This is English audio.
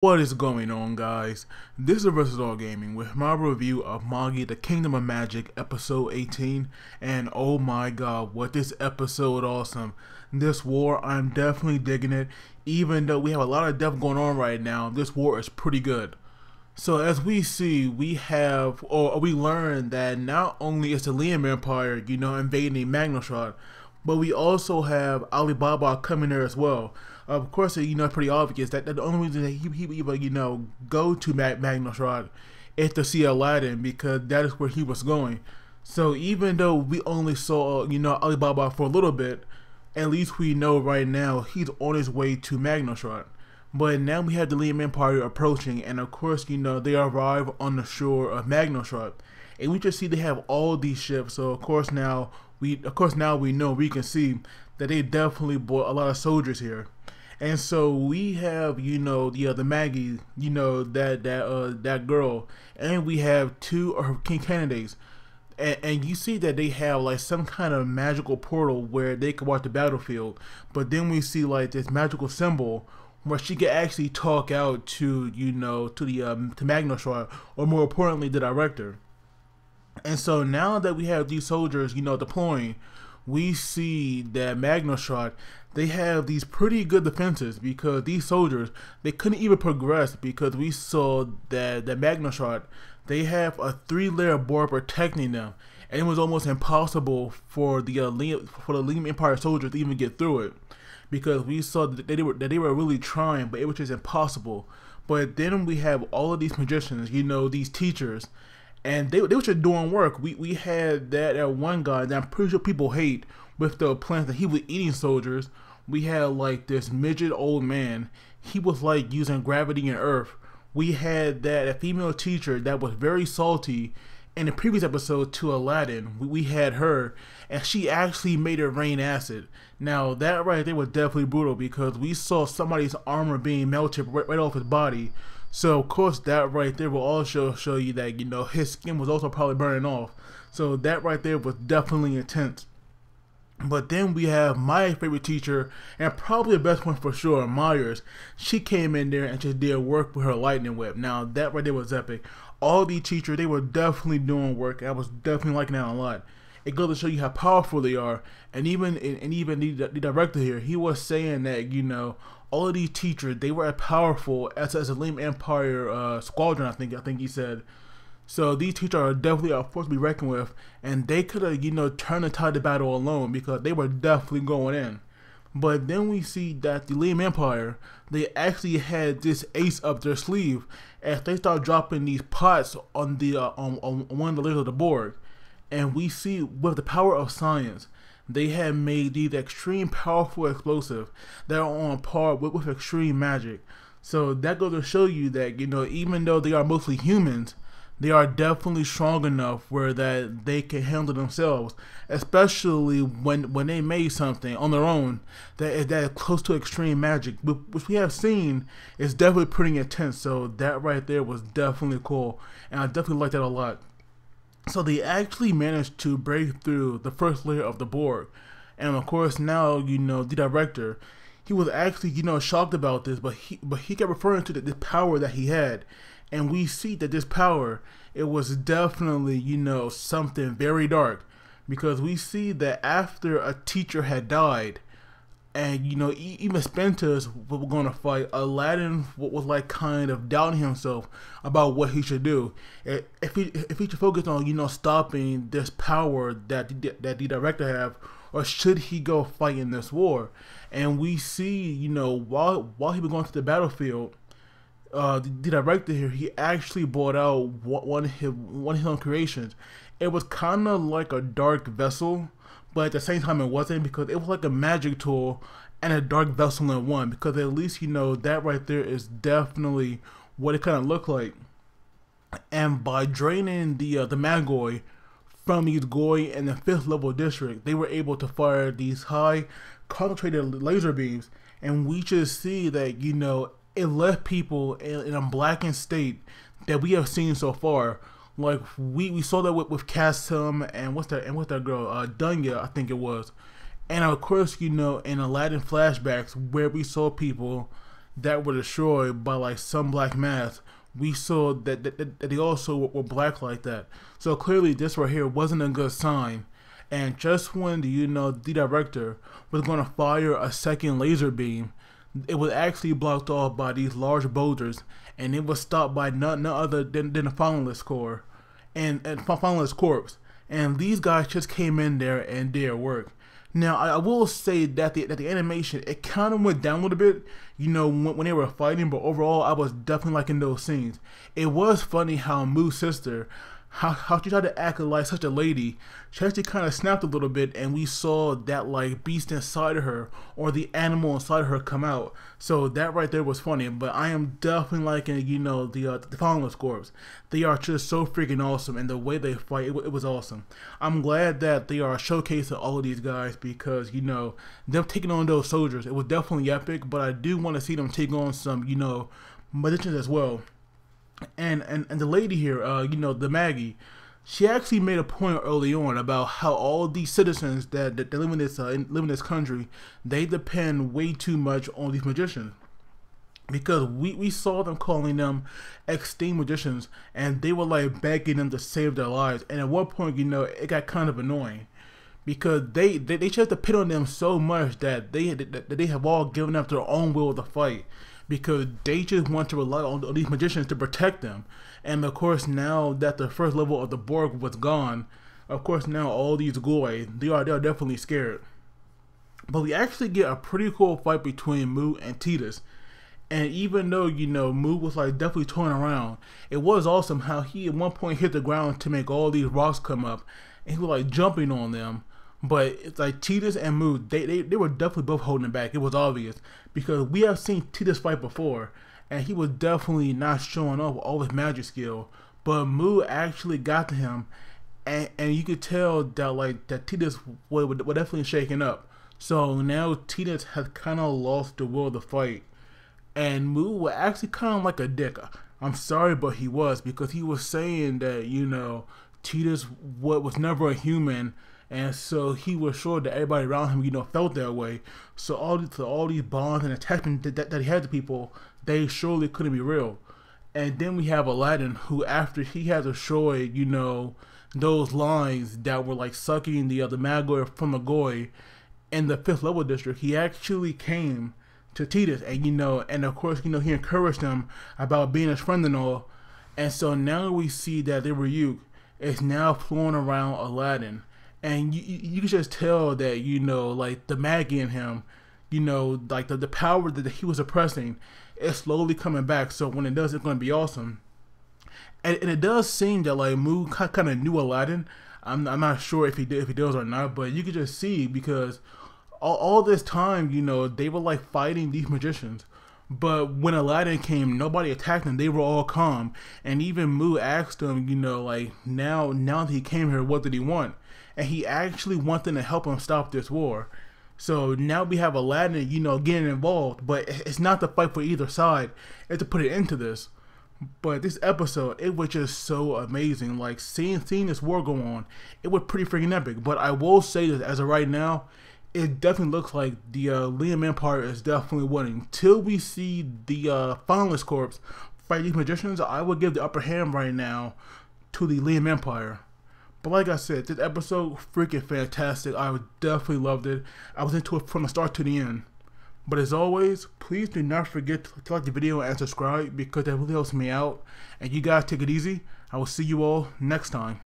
What is going on, guys? This is Versus All Gaming with my review of Magi the Kingdom of Magic episode 18, and oh my god, what this episode awesome. This war, I'm definitely digging it. Even though we have a lot of death going on right now, this war is pretty good. So as we see, we have, or we learn that not only is the Liam Empire, invading Magnusrod, but we also have Alibaba coming there as well. Of course, it's pretty obvious that the only reason that he would even, go to Magnusrod is to see Aladdin, because that is where he was going. So even though we only saw, Alibaba for a little bit, at least we know right now he's on his way to Magnusrod. But now we have the Liam Empire approaching, and of course, they arrive on the shore of Magnusrod, and we just see they have all these ships. So of course now we know, we can see that they definitely brought a lot of soldiers here. And so we have, the Magi, that girl, and we have two of her king candidates. And you see that they have like some kind of magical portal where they can watch the battlefield. But then we see like this magical symbol where she can actually talk out to, to Magnusrod, or more importantly, the director. And so now that we have these soldiers, deploying, we see that Magnusrod, they have these pretty good defenses, because these soldiers, they couldn't even progress, because we saw that Magnusrod, they have a 3-layer board protecting them, and it was almost impossible for the Liam Empire soldiers to even get through it, because we saw that they were really trying, but it was just impossible. But then we have all of these magicians, these teachers, and they were just doing work. We had that one guy that I'm pretty sure people hate, with the plans that he was eating soldiers. We had like this midget old man. He was like using gravity and earth. We had a female teacher that was very salty. In the previous episode to Aladdin, we had her, and she actually made it rain acid. Now that right there was definitely brutal, because we saw somebody's armor being melted right off his body. So of course that right there will also show you that his skin was also probably burning off. So that right there was definitely intense. But then we have my favorite teacher, and probably the best one for sure, Myers. She came in there and just did work with her lightning whip. Now that right there was epic. All these teachers, they were definitely doing work. I was definitely liking that a lot. It goes to show you how powerful they are. And even the director here, he was saying that all of these teachers, they were as powerful as a Liam Empire squadron. I think he said. So these teachers are definitely a force to be reckoned with, and they could have, turned the tide of the battle alone, because they were definitely going in. But then we see that the Liam Empire, they actually had this ace up their sleeve, as they start dropping these pots on the on one of the layers of the board. And we see, with the power of science, they have made these extreme powerful explosives that are on par with extreme magic. So that goes to show you that, even though they are mostly humans, they are definitely strong enough where that they can handle themselves, especially when they made something on their own that is close to extreme magic, which we have seen is definitely pretty intense. So that right there was definitely cool, and I definitely like that a lot. So they actually managed to break through the first layer of the board, and of course now the director, he was actually shocked about this, but he kept referring to the power that he had. And we see that this power, it was definitely, something very dark, because we see that after a teacher had died, and even Spencer's were going to fight, Aladdin was like kind of doubting himself about what he should do. If he should focus on stopping this power that the director have, or should he go fight in this war? And we see while he was going to the battlefield, the director here, he actually brought out one of his own creations. It was kind of like a dark vessel, but at the same time it wasn't, because it was like a magic tool and a dark vessel in one. Because at least that right there is definitely what it kind of looked like. And by draining the Magi from these Goi in the 5th level district, they were able to fire these high concentrated laser beams, and we just see that it left people in a blackened state that we have seen so far. Like we saw that with Cassim and what's that girl, Dunya, I think it was. And of course, in Aladdin flashbacks, where we saw people that were destroyed by like some black mass, we saw that they also were black like that. So clearly this right here wasn't a good sign. And just when the director was going to fire a second laser beam, it was actually blocked off by these large boulders, and it was stopped by none other than the Fanalis Corps and Fanalis Corps. And these guys just came in there and did work. Now I will say that the animation, it kind of went down a little bit, when they were fighting, but overall I was definitely liking those scenes. It was funny how Moo's sister, how she tried to act like such a lady. She actually kind of snapped a little bit, and we saw that like beast inside of her, or the animal inside of her, come out. So that right there was funny. But I am definitely liking the Fanalis Corps. They are just so freaking awesome, and the way they fight, it was awesome. I'm glad that they are showcasing all of these guys, because them taking on those soldiers, it was definitely epic. But I do want to see them take on some magicians as well. And the lady here, the Magi, she actually made a point early on about how all these citizens that live in this country, they depend way too much on these magicians, because we saw them calling them extinct magicians, and they were like begging them to save their lives. And at one point, it got kind of annoying, because they just depend on them so much that they have all given up their own will to fight, because they just want to rely on these magicians to protect them. And of course, now that the first level of the Borg was gone, of course now all these Goy, they are definitely scared. But we actually get a pretty cool fight between Mu and Titus. And even though Mu was like definitely torn around, it was awesome how he at one point hit the ground to make all these rocks come up, and he was like jumping on them. But it's like Titus and Mu, they were definitely both holding it back. It was obvious, because we have seen Titus fight before, and he was definitely not showing off all his magic skill. But Mu actually got to him, and you could tell that Titus was definitely shaken up. So now Titus has kind of lost the will to fight, and Mu was actually kind of like a dick. I'm sorry, but he was, because he was saying that Titus was never a human. And so he was sure that everybody around him, felt that way. So all these bonds and attachment that he had to people, they surely couldn't be real. And then we have Aladdin, who after he had destroyed, those lines that were like sucking the Magi from the Goy in the 5th level district, he actually came to Titus, and and of course, he encouraged him about being his friend and all. And so now we see that the Ryuk is now flowing around Aladdin. And you can just tell that, like the Magi in him, like the power that he was suppressing is slowly coming back. So when it does, it's going to be awesome. And it does seem that like Mu kind of knew Aladdin. I'm not sure if he does or not, but you can just see, because all this time, they were like fighting these magicians. But when Aladdin came, nobody attacked them. They were all calm. And even Mu asked him, like now that he came here, what did he want? And he actually wanted to help him stop this war. So now we have Aladdin, getting involved, but it's not to fight for either side. It's to put it into this. But this episode, it was just so amazing. Like seeing this war go on, it was pretty freaking epic. But I will say that as of right now, it definitely looks like the Liam Empire is definitely winning. Till we see the Fanalis Corps fight these magicians, I would give the upper hand right now to the Liam Empire. But like I said, this episode, freaking fantastic. I definitely loved it. I was into it from the start to the end. But as always, please do not forget to like the video and subscribe, because that really helps me out. And you guys take it easy. I will see you all next time.